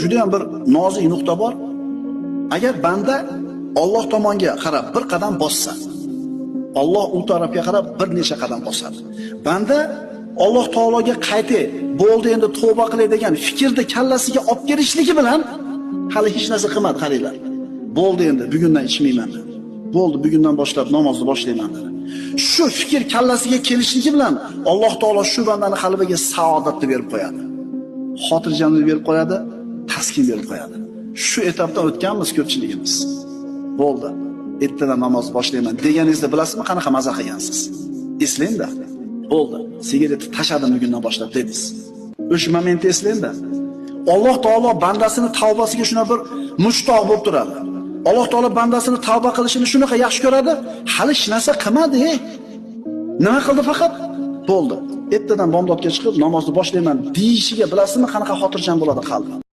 Juda ham bir nozik nuqta bor. Agar banda Alloh tomonga qarab bir qadam bossa, Alloh u tarafga qarab bir necha qadam bosadi. Banda Alloh taologa qaytay, bo'ldi endi tavba qilay degan fikrni kallasiga olib kelishligi bilan hali hech narsa qilmadi qaranglar. Bo'ldi endi bugundan ichmayman dedi. Bo'ldi bugundan boshlab namozni boshlayman dedi. Shu fikr kallasiga kelishligi bilan Alloh taolo shu bandani qalbiga saodatni berib qo'yadi. Xotirjamlik berib qo'yadi, taskin berib qo'yadi. Shu etapdan o'tganmiz ko'pchiligimiz. Bo'ldi. Ertadan namoz boshlayman deganingizda bilasizmi qanaqa maza qilgansiz? Eslangda. Bo'ldi. Sigaretni tashladim bugundan boshlab dedingiz. O'sha momentni eslangda. Alloh taolo bandasini tavbasiga shuna bir mushtoq bo'lib turadi. Alloh taolo bandasini tavba qilishini shunaqa yaxshi ko'radi. Hali hech narsa qilmadi. Nima qildi faqat? Bo'ldi. Ertadan bomdodga chiqib namozni boshlayman deyishiga bilasizmi qanaqa xotirjam bo'ladi qalbi?